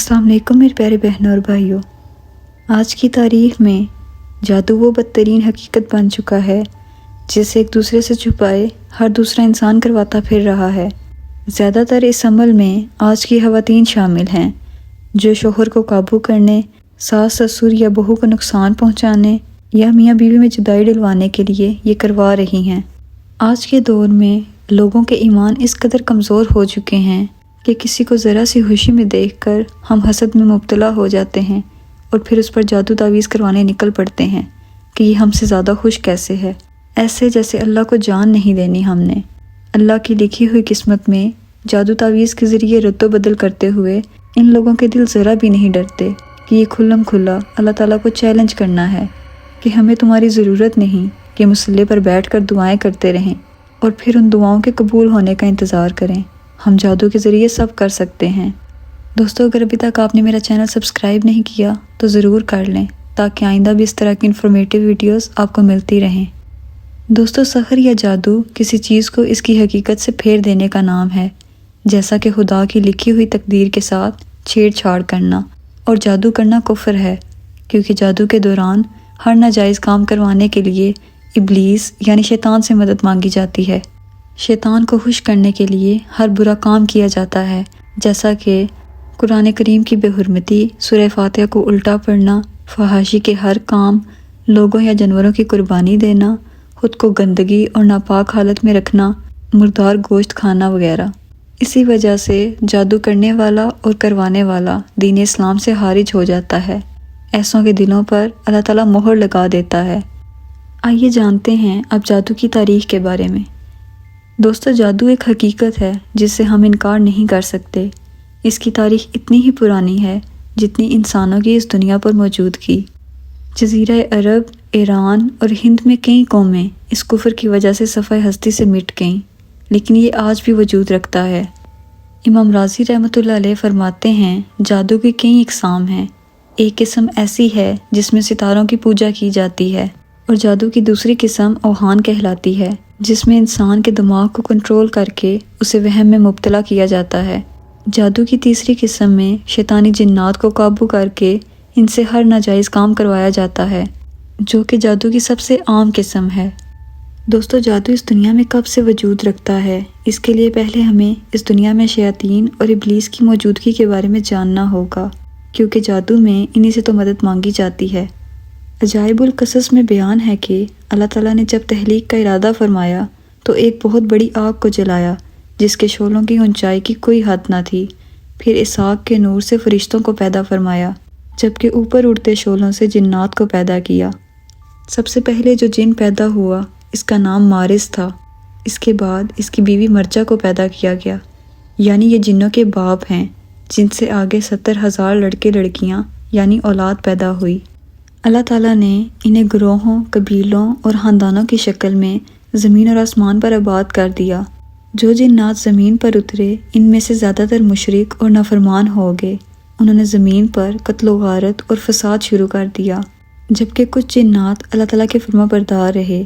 السلام علیکم میرے پیارے بہنوں اور بھائیوں۔ آج کی تاریخ میں جادو وہ بدترین حقیقت بن چکا ہے جسے ایک دوسرے سے چھپائے ہر دوسرا انسان کرواتا پھر رہا ہے۔ زیادہ تر اس عمل میں آج کی خواتین شامل ہیں جو شوہر کو قابو کرنے، ساس سسر یا بہو کو نقصان پہنچانے یا میاں بیوی میں جدائی ڈلوانے کے لیے یہ کروا رہی ہیں۔ آج کے دور میں لوگوں کے ایمان اس قدر کمزور ہو چکے ہیں کہ کسی کو ذرا سی خوشی میں دیکھ کر ہم حسد میں مبتلا ہو جاتے ہیں اور پھر اس پر جادو تعویذ کروانے نکل پڑتے ہیں کہ یہ ہم سے زیادہ خوش کیسے ہے، ایسے جیسے اللہ کو جان نہیں دینی ہم نے۔ اللہ کی لکھی ہوئی قسمت میں جادو تعویذ کے ذریعے رد و بدل کرتے ہوئے ان لوگوں کے دل ذرا بھی نہیں ڈرتے کہ یہ کھلم کھلا اللہ تعالیٰ کو چیلنج کرنا ہے کہ ہمیں تمہاری ضرورت نہیں کہ مصلے پر بیٹھ کر دعائیں کرتے رہیں اور پھر ان دعاؤں کے قبول ہونے کا انتظار کریں۔ ہم جادو کے ذریعے سب کر سکتے ہیں۔ دوستو، اگر ابھی تک آپ نے میرا چینل سبسکرائب نہیں کیا تو ضرور کر لیں تاکہ آئندہ بھی اس طرح کی انفارمیٹیو ویڈیوز آپ کو ملتی رہیں۔ دوستو، سحر یا جادو کسی چیز کو اس کی حقیقت سے پھیر دینے کا نام ہے، جیسا کہ خدا کی لکھی ہوئی تقدیر کے ساتھ چھیڑ چھاڑ کرنا اور جادو کرنا کفر ہے، کیونکہ جادو کے دوران ہر ناجائز کام کروانے کے لیے ابلیس یعنی شیطان سے مدد مانگی جاتی ہے۔ شیطان کو خوش کرنے کے لیے ہر برا کام کیا جاتا ہے، جیسا کہ قرآن کریم کی بے حرمتی، سورہ فاتحہ کو الٹا پڑھنا، فحاشی کے ہر کام، لوگوں یا جانوروں کی قربانی دینا، خود کو گندگی اور ناپاک حالت میں رکھنا، مردار گوشت کھانا وغیرہ۔ اسی وجہ سے جادو کرنے والا اور کروانے والا دین اسلام سے خارج ہو جاتا ہے۔ ایسوں کے دلوں پر اللہ تعالیٰ مہر لگا دیتا ہے۔ آئیے جانتے ہیں اب جادو کی تاریخ کے بارے میں۔ دوستو، جادو ایک حقیقت ہے جس سے ہم انکار نہیں کر سکتے۔ اس کی تاریخ اتنی ہی پرانی ہے جتنی انسانوں کی اس دنیا پر موجود کی۔ جزیرہ عرب، ایران اور ہند میں کئی قومیں اس کفر کی وجہ سے صفحہ ہستی سے مٹ گئیں، لیکن یہ آج بھی وجود رکھتا ہے۔ امام رازی رحمۃ اللہ علیہ فرماتے ہیں، جادو کی کئی اقسام ہیں۔ ایک قسم ایسی ہے جس میں ستاروں کی پوجا کی جاتی ہے، اور جادو کی دوسری قسم اوہان کہلاتی ہے، جس میں انسان کے دماغ کو کنٹرول کر کے اسے وہم میں مبتلا کیا جاتا ہے۔ جادو کی تیسری قسم میں شیطانی جنات کو قابو کر کے ان سے ہر ناجائز کام کروایا جاتا ہے، جو کہ جادو کی سب سے عام قسم ہے۔ دوستو، جادو اس دنیا میں کب سے وجود رکھتا ہے؟ اس کے لیے پہلے ہمیں اس دنیا میں شیاطین اور ابلیس کی موجودگی کے بارے میں جاننا ہوگا، کیونکہ جادو میں انہی سے تو مدد مانگی جاتی ہے۔ عجائب القصص میں بیان ہے کہ اللہ تعالیٰ نے جب تخلیق کا ارادہ فرمایا تو ایک بہت بڑی آگ کو جلایا جس کے شعلوں کی اونچائی کی کوئی حد نہ تھی۔ پھر اس آگ کے نور سے فرشتوں کو پیدا فرمایا، جبکہ اوپر اڑتے شعلوں سے جنات کو پیدا کیا۔ سب سے پہلے جو جن پیدا ہوا اس کا نام مارس تھا۔ اس کے بعد اس کی بیوی مرجا کو پیدا کیا گیا، یعنی یہ جنوں کے باپ ہیں، جن سے آگے 70,000 لڑکے لڑکیاں یعنی اولاد پیدا ہوئی۔ اللہ تعالیٰ نے انہیں گروہوں، قبیلوں اور خاندانوں کی شکل میں زمین اور آسمان پر آباد کر دیا۔ جو جنات زمین پر اترے ان میں سے زیادہ تر مشرک اور نافرمان ہو گئے۔ انہوں نے زمین پر قتل و غارت اور فساد شروع کر دیا، جبکہ کچھ جنات اللہ تعالیٰ کے فرما بردار رہے۔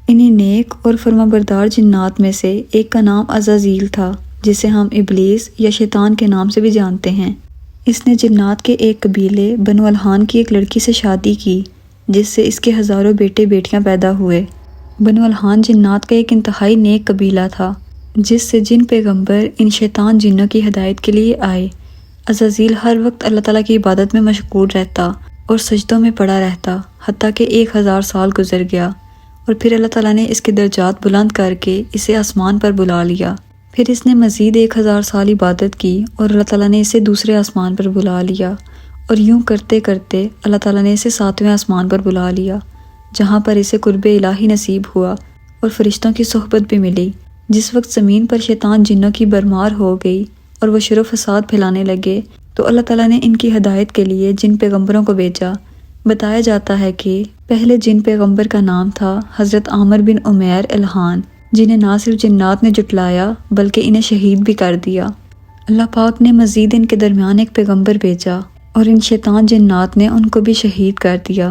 انہیں نیک اور فرما بردار جنات میں سے ایک کا نام عزازیل تھا، جسے ہم ابلیس یا شیطان کے نام سے بھی جانتے ہیں۔ اس نے جنات کے ایک قبیلے بنو الحان کی ایک لڑکی سے شادی کی، جس سے اس کے ہزاروں بیٹے بیٹیاں پیدا ہوئے۔ بنو الحان جنات کا ایک انتہائی نیک قبیلہ تھا، جس سے جن پیغمبر ان شیطان جنوں کی ہدایت کے لیے آئے۔ عزازیل ہر وقت اللہ تعالیٰ کی عبادت میں مشغول رہتا اور سجدوں میں پڑا رہتا، حتیٰ کہ 1000 سال گزر گیا، اور پھر اللہ تعالیٰ نے اس کے درجات بلند کر کے اسے آسمان پر بلا لیا۔ پھر اس نے مزید 1000 سال عبادت کی اور اللہ تعالیٰ نے اسے دوسرے آسمان پر بلا لیا، اور یوں کرتے کرتے اللہ تعالیٰ نے اسے 7ویں آسمان پر بلا لیا، جہاں پر اسے قرب الہی نصیب ہوا اور فرشتوں کی صحبت بھی ملی۔ جس وقت زمین پر شیطان جنوں کی برمار ہو گئی اور وہ شر و فساد پھیلانے لگے تو اللہ تعالیٰ نے ان کی ہدایت کے لیے جن پیغمبروں کو بھیجا۔ بتایا جاتا ہے کہ پہلے جن پیغمبر کا نام تھا حضرت عامر بن عمیر الحان، جنہیں نہ صرف جنات نے جٹلایا بلکہ انہیں شہید بھی کر دیا۔ اللہ پاک نے مزید ان کے درمیان ایک پیغمبر بھیجا اور ان شیطان جنات نے ان کو بھی شہید کر دیا۔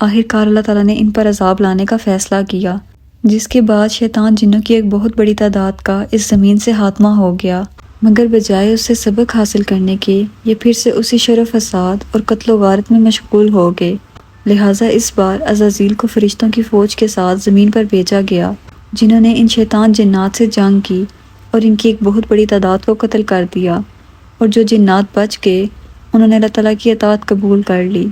آخرکار اللہ تعالیٰ نے ان پر عذاب لانے کا فیصلہ کیا، جس کے بعد شیطان جنوں کی ایک بہت بڑی تعداد کا اس زمین سے خاتمہ ہو گیا مگر بجائے اس سے سبق حاصل کرنے کے یہ پھر سے اسی شر و فساد اور قتل و غارت میں مشغول ہو گئے۔ لہٰذا اس بار عزازیل کو فرشتوں کی فوج کے ساتھ زمین پر بھیجا گیا، جنہوں نے ان شیطان جنات سے جنگ کی اور ان کی ایک بہت بڑی تعداد کو قتل کر دیا، اور جو جنات بچ گئے انہوں نے اللہ تعالیٰ کی اطاعت قبول کر لی۔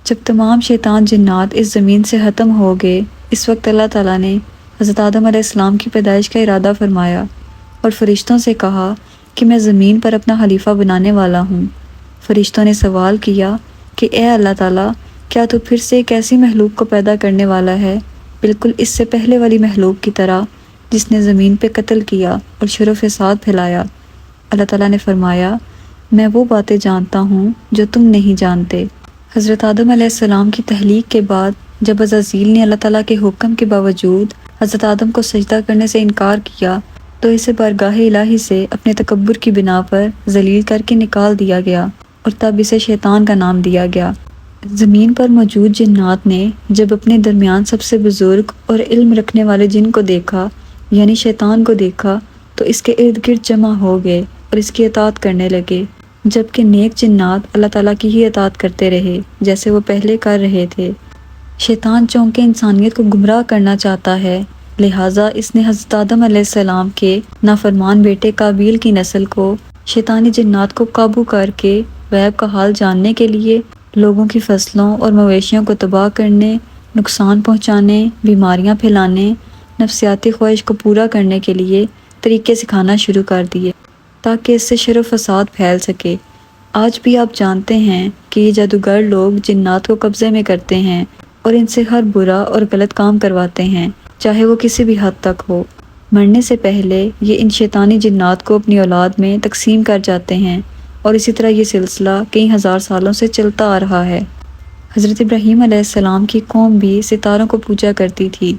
جب تمام شیطان جنات اس زمین سے ختم ہو گئے، اس وقت اللہ تعالیٰ نے حضرت آدم علیہ السلام کی پیدائش کا ارادہ فرمایا اور فرشتوں سے کہا کہ میں زمین پر اپنا خلیفہ بنانے والا ہوں۔ فرشتوں نے سوال کیا کہ اے اللہ تعالیٰ، کیا تو پھر سے ایک ایسی مخلوق کو پیدا کرنے والا ہے بالکل اس سے پہلے والی مخلوق کی طرح جس نے زمین پہ قتل کیا اور شر و فساد پھیلایا؟ اللہ تعالیٰ نے فرمایا، میں وہ باتیں جانتا ہوں جو تم نہیں جانتے۔ حضرت آدم علیہ السلام کی تخلیق کے بعد جب عزازیل نے اللہ تعالیٰ کے حکم کے باوجود حضرت آدم کو سجدہ کرنے سے انکار کیا تو اسے بارگاہ الہی سے اپنے تکبر کی بنا پر ذلیل کر کے نکال دیا گیا اور تب اسے شیطان کا نام دیا گیا۔ زمین پر موجود جنات نے جب اپنے درمیان سب سے بزرگ اور علم رکھنے والے جن کو دیکھا یعنی شیطان کو دیکھا تو اس کے ارد گرد جمع ہو گئے اور اس کی اطاعت کرنے لگے، جبکہ نیک جنات اللہ تعالیٰ کی ہی اطاعت کرتے رہے جیسے وہ پہلے کر رہے تھے۔ شیطان چونکہ انسانیت کو گمراہ کرنا چاہتا ہے، لہٰذا اس نے حضرت آدم علیہ السلام کے نافرمان بیٹے قابیل کی نسل کو شیطانی جنات کو قابو کر کے غیب کا حال جاننے کے لیے لوگوں کی فصلوں اور مویشیوں کو تباہ کرنے، نقصان پہنچانے، بیماریاں پھیلانے، نفسیاتی خواہش کو پورا کرنے کے لیے طریقے سکھانا شروع کر دیے تاکہ اس سے شر و فساد پھیل سکے۔ آج بھی آپ جانتے ہیں کہ یہ جادوگر لوگ جنات کو قبضے میں کرتے ہیں اور ان سے ہر برا اور غلط کام کرواتے ہیں، چاہے وہ کسی بھی حد تک ہو۔ مرنے سے پہلے یہ ان شیطانی جنات کو اپنی اولاد میں تقسیم کر جاتے ہیں اور اسی طرح یہ سلسلہ کئی ہزار سالوں سے چلتا آ رہا ہے۔ حضرت ابراہیم علیہ السلام کی قوم بھی ستاروں کو پوجا کرتی تھی،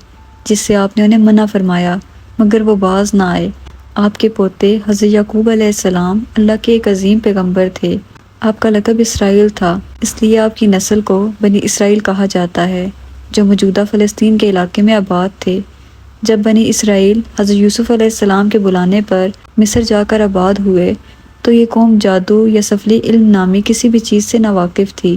جس سے آپ نے انہیں منع فرمایا، مگر وہ باز نہ آئے۔ آپ کے پوتے حضرت یعقوب علیہ السلام اللہ کے ایک عظیم پیغمبر تھے۔ آپ کا لقب اسرائیل تھا، اس لیے آپ کی نسل کو بنی اسرائیل کہا جاتا ہے، جو موجودہ فلسطین کے علاقے میں آباد تھے۔ جب بنی اسرائیل حضرت یوسف علیہ السلام کے بلانے پر مصر جا کر آباد ہوئے تو یہ قوم جادو یا سفلی علم نامی کسی بھی چیز سے ناواقف تھی،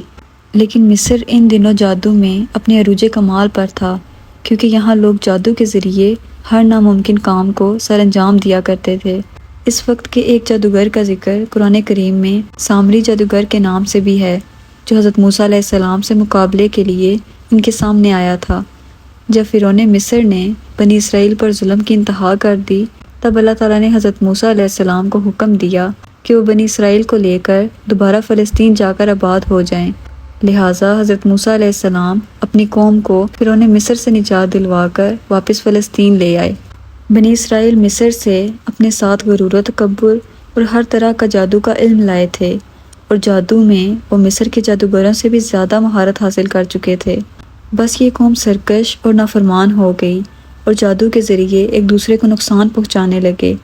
لیکن مصر ان دنوں جادو میں اپنے عروج کمال پر تھا، کیونکہ یہاں لوگ جادو کے ذریعے ہر ناممکن کام کو سر انجام دیا کرتے تھے۔ اس وقت کے ایک جادوگر کا ذکر قرآن کریم میں سامری جادوگر کے نام سے بھی ہے، جو حضرت موسیٰ علیہ السلام سے مقابلے کے لیے ان کے سامنے آیا تھا۔ جب فرعون مصر نے بنی اسرائیل پر ظلم کی انتہا کر دی، تب اللہ تعالیٰ نے حضرت موسیٰ علیہ السلام کو حکم دیا کہ وہ بنی اسرائیل کو لے کر دوبارہ فلسطین جا کر آباد ہو جائیں۔ لہٰذا حضرت موسیٰ علیہ السلام اپنی قوم کو فرعون مصر سے نجات دلوا کر واپس فلسطین لے آئے۔ بنی اسرائیل مصر سے اپنے ساتھ غرور و تکبر اور ہر طرح کا جادو کا علم لائے تھے، اور جادو میں وہ مصر کے جادوگروں سے بھی زیادہ مہارت حاصل کر چکے تھے۔ بس یہ قوم سرکش اور نافرمان ہو گئی اور جادو کے ذریعے ایک دوسرے کو نقصان پہنچانے لگے،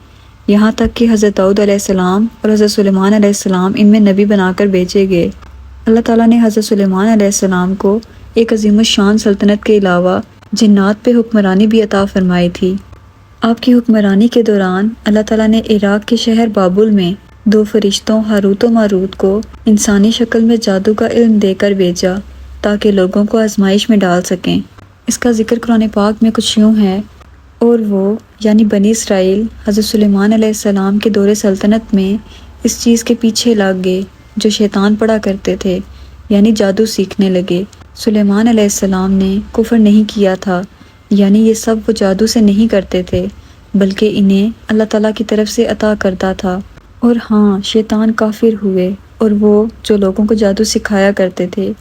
یہاں تک کہ حضرت داؤد علیہ السلام اور حضرت سلیمان علیہ السلام ان میں نبی بنا کر بھیجے گئے۔ اللہ تعالیٰ نے حضرت سلیمان علیہ السلام کو ایک عظیم الشان سلطنت کے علاوہ جنات پہ حکمرانی بھی عطا فرمائی تھی۔ آپ کی حکمرانی کے دوران اللہ تعالیٰ نے عراق کے شہر بابل میں 2 فرشتوں ہاروت و ماروت کو انسانی شکل میں جادو کا علم دے کر بھیجا تاکہ لوگوں کو آزمائش میں ڈال سکیں۔ اس کا ذکر قرآن پاک میں کچھ یوں ہے، اور وہ یعنی بنی اسرائیل حضرت سلیمان علیہ السلام کے دور سلطنت میں اس چیز کے پیچھے لگ گئے جو شیطان پڑھا کرتے تھے، یعنی جادو سیکھنے لگے۔ سلیمان علیہ السلام نے کفر نہیں کیا تھا، یعنی یہ سب وہ جادو سے نہیں کرتے تھے بلکہ انہیں اللہ تعالیٰ کی طرف سے عطا کرتا تھا۔ اور ہاں، شیطان کافر ہوئے اور وہ جو لوگوں کو جادو سکھایا کرتے تھے،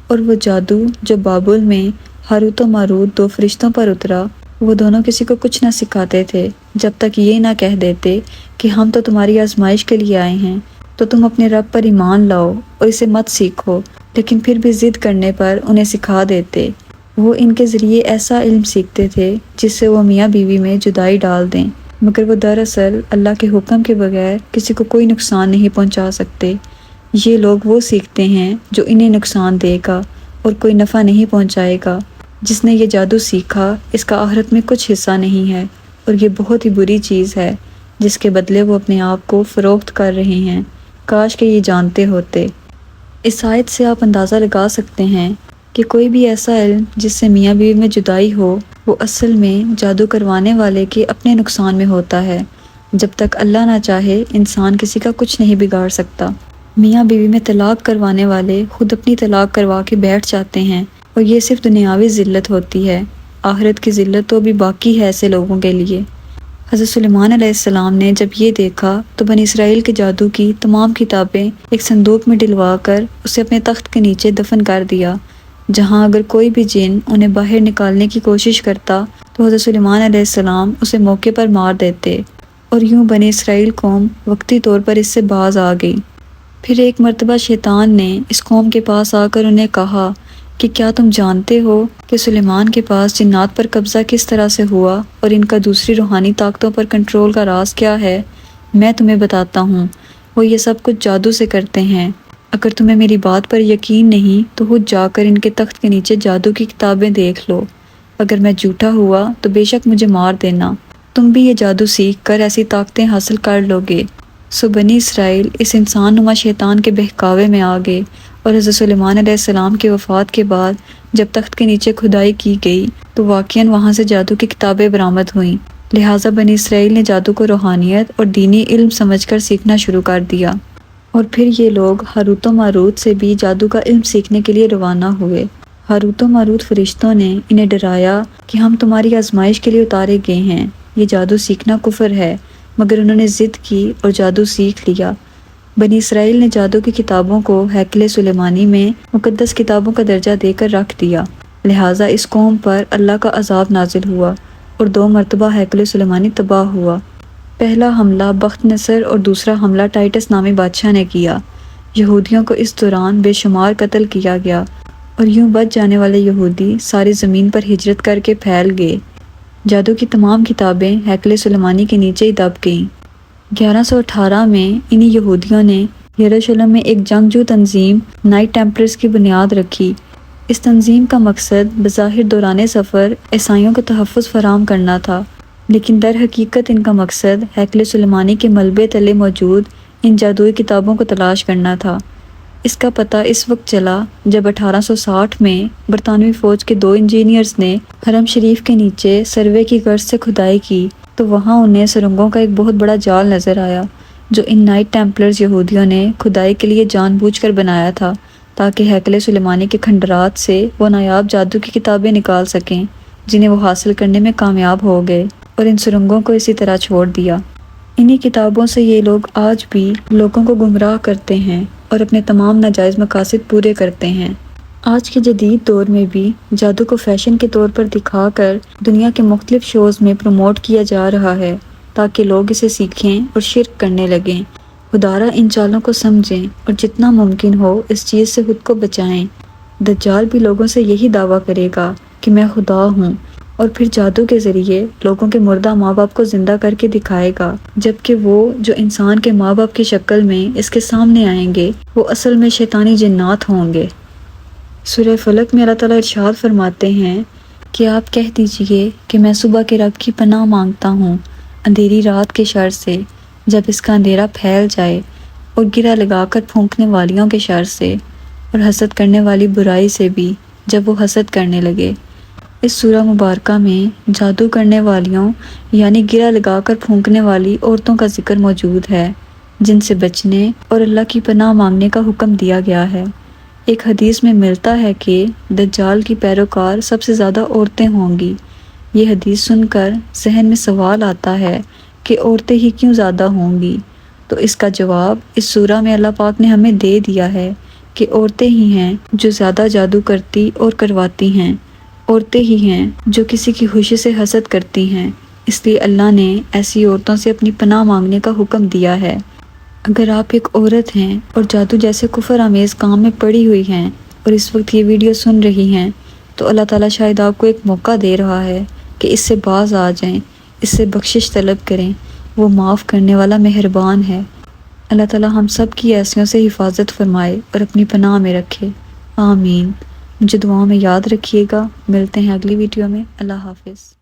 اور وہ جادو جو بابل میں ہاروت و ماروت 2 فرشتوں پر اترا، وہ دونوں کسی کو کچھ نہ سکھاتے تھے جب تک یہ نہ کہہ دیتے کہ ہم تو تمہاری آزمائش کے لیے آئے ہیں، تو تم اپنے رب پر ایمان لاؤ اور اسے مت سیکھو، لیکن پھر بھی ضد کرنے پر انہیں سکھا دیتے۔ وہ ان کے ذریعے ایسا علم سیکھتے تھے جس سے وہ میاں بیوی میں جدائی ڈال دیں، مگر وہ دراصل اللہ کے حکم کے بغیر کسی کو کوئی نقصان نہیں پہنچا سکتے۔ یہ لوگ وہ سیکھتے ہیں جو انہیں نقصان دے گا اور کوئی نفع نہیں پہنچائے گا۔ جس نے یہ جادو سیکھا، اس کا آخرت میں کچھ حصہ نہیں ہے، اور یہ بہت ہی بری چیز ہے۔ جس کے بدلے وہ اپنے آپ کو فروخت کر رہے ہیں۔ کاش کہ یہ جانتے ہوتے۔ اس آیت سے آپ اندازہ لگا سکتے ہیں کہ کوئی بھی ایسا علم جس سے میاں بیوی میں جدائی ہو، وہ اصل میں جادو کروانے والے کے اپنے نقصان میں ہوتا ہے۔ جب تک اللہ نہ چاہے انسان کسی کا کچھ نہیں بگاڑ سکتا۔ میاں بیوی میں طلاق کروانے والے خود اپنی طلاق کروا کے بیٹھ جاتے ہیں، اور یہ صرف دنیاوی ذلت ہوتی ہے۔ آخرت کی ذلت تو ابھی باقی ہے ایسے لوگوں کے لیے۔ حضرت سلیمان علیہ السلام نے جب یہ دیکھا تو بنی اسرائیل کے جادو کی تمام کتابیں ایک صندوق میں ڈلوا کر اسے اپنے تخت کے نیچے دفن کر دیا، جہاں اگر کوئی بھی جن انہیں باہر نکالنے کی کوشش کرتا تو حضرت سلیمان علیہ السلام اسے موقع پر مار دیتے، اور یوں بنی اسرائیل قوم وقتی طور پر اس سے باز آ گئی۔ پھر ایک مرتبہ شیطان نے اس قوم کے پاس آ کر انہیں کہا کہ کیا تم جانتے ہو کہ سلیمان کے پاس جنات پر قبضہ کس طرح سے ہوا اور ان کا دوسری روحانی طاقتوں پر کنٹرول کا راز کیا ہے؟ میں تمہیں بتاتا ہوں، وہ یہ سب کچھ جادو سے کرتے ہیں۔ اگر تمہیں میری بات پر یقین نہیں تو خود جا کر ان کے تخت کے نیچے جادو کی کتابیں دیکھ لو۔ اگر میں جھوٹا ہوا تو بے شک مجھے مار دینا، تم بھی یہ جادو سیکھ کر ایسی طاقتیں حاصل کر لو گے۔ سو بنی اسرائیل اس انسان نما شیطان کے بہکاوے میں آ گئے، اور حضرت سلیمان علیہ السلام کی وفات کے بعد جب تخت کے نیچے کھدائی کی گئی تو واقعاً وہاں سے جادو کی کتابیں برآمد ہوئیں۔ لہٰذا بنی اسرائیل نے جادو کو روحانیت اور دینی علم سمجھ کر سیکھنا شروع کر دیا، اور پھر یہ لوگ ہاروت و ماروت سے بھی جادو کا علم سیکھنے کے لیے روانہ ہوئے۔ ہاروت و ماروت فرشتوں نے انہیں ڈرایا کہ ہم تمہاری آزمائش کے لیے اتارے گئے ہیں، یہ جادو سیکھنا کفر ہے، مگر انہوں نے ضد کی اور جادو سیکھ لیا۔ بنی اسرائیل نے جادو کی کتابوں کو ہیکل سلیمانی میں مقدس کتابوں کا درجہ دے کر رکھ دیا، لہٰذا اس قوم پر اللہ کا عذاب نازل ہوا اور 2 مرتبہ ہیکل سلیمانی تباہ ہوا۔ پہلا حملہ بخت نصر اور دوسرا حملہ ٹائٹس نامی بادشاہ نے کیا۔ یہودیوں کو اس دوران بے شمار قتل کیا گیا، اور یوں بچ جانے والے یہودی ساری زمین پر ہجرت کر کے پھیل گئے۔ جادو کی تمام کتابیں ہیکل سلیمانی کے نیچے ہی دب گئیں۔ 1118 میں انہی یہودیوں نے یروشلم میں ایک جنگجو تنظیم نائٹ ٹیمپلرز کی بنیاد رکھی۔ اس تنظیم کا مقصد بظاہر دوران سفر عیسائیوں کو تحفظ فراہم کرنا تھا، لیکن در حقیقت ان کا مقصد ہیکل سلیمانی کے ملبے تلے موجود ان جادوئی کتابوں کو تلاش کرنا تھا۔ اس کا پتہ اس وقت چلا جب 1860 میں برطانوی فوج کے 2 انجینئرز نے حرم شریف کے نیچے سروے کی غرض سے کھدائی کی تو وہاں انہیں سرنگوں کا ایک بہت بڑا جال نظر آیا، جو ان نائٹ ٹیمپلرز یہودیوں نے کھدائی کے لیے جان بوجھ کر بنایا تھا تاکہ ہیکل سلیمانی کے کھنڈرات سے وہ نایاب جادو کی کتابیں نکال سکیں، جنہیں وہ حاصل کرنے میں کامیاب ہو گئے، اور ان سرنگوں کو اسی طرح چھوڑ دیا۔ انہی کتابوں سے یہ لوگ آج بھی لوگوں کو گمراہ کرتے ہیں اور اپنے تمام ناجائز مقاصد پورے کرتے ہیں۔ آج کے جدید دور میں بھی جادو کو فیشن کے طور پر دکھا کر دنیا کے مختلف شوز میں پروموٹ کیا جا رہا ہے تاکہ لوگ اسے سیکھیں اور شرک کرنے لگیں۔ خدارا ان چالوں کو سمجھیں اور جتنا ممکن ہو اس چیز سے خود کو بچائیں۔ دجال بھی لوگوں سے یہی دعویٰ کرے گا کہ میں خدا ہوں، اور پھر جادو کے ذریعے لوگوں کے مردہ ماں باپ کو زندہ کر کے دکھائے گا، جبکہ وہ جو انسان کے ماں باپ کی شکل میں اس کے سامنے آئیں گے وہ اصل میں شیطانی جنات ہوں گے۔ سورہ فلق میں اللہ تعالیٰ ارشاد فرماتے ہیں کہ آپ کہہ دیجئے کہ میں صبح کے رب کی پناہ مانگتا ہوں اندھیری رات کے شر سے جب اس کا اندھیرا پھیل جائے، اور گرہ لگا کر پھونکنے والیوں کے شر سے، اور حسد کرنے والی برائی سے بھی جب وہ حسد کرنے لگے۔ اس سورہ مبارکہ میں جادو کرنے والیوں یعنی گرہ لگا کر پھونکنے والی عورتوں کا ذکر موجود ہے، جن سے بچنے اور اللہ کی پناہ مانگنے کا حکم دیا گیا ہے۔ ایک حدیث میں ملتا ہے کہ دجال کی پیروکار سب سے زیادہ عورتیں ہوں گی۔ یہ حدیث سن کر ذہن میں سوال آتا ہے کہ عورتیں ہی کیوں زیادہ ہوں گی؟ تو اس کا جواب اس سورہ میں اللہ پاک نے ہمیں دے دیا ہے کہ عورتیں ہی ہیں جو زیادہ جادو کرتی اور کرواتی ہیں، عورتیں ہی ہیں جو کسی کی خوشی سے حسد کرتی ہیں، اس لیے اللہ نے ایسی عورتوں سے اپنی پناہ مانگنے کا حکم دیا ہے۔ اگر آپ ایک عورت ہیں اور جادو جیسے کفر آمیز کام میں پڑی ہوئی ہیں اور اس وقت یہ ویڈیو سن رہی ہیں تو اللہ تعالیٰ شاید آپ کو ایک موقع دے رہا ہے کہ اس سے باز آ جائیں، اس سے بخشش طلب کریں، وہ معاف کرنے والا مہربان ہے۔ اللہ تعالیٰ ہم سب کی ایسیوں سے حفاظت فرمائے اور اپنی پناہ میں رکھے، آمین۔ مجھے دعاؤں میں یاد رکھیے گا۔ ملتے ہیں اگلی ویڈیو میں۔ اللہ حافظ۔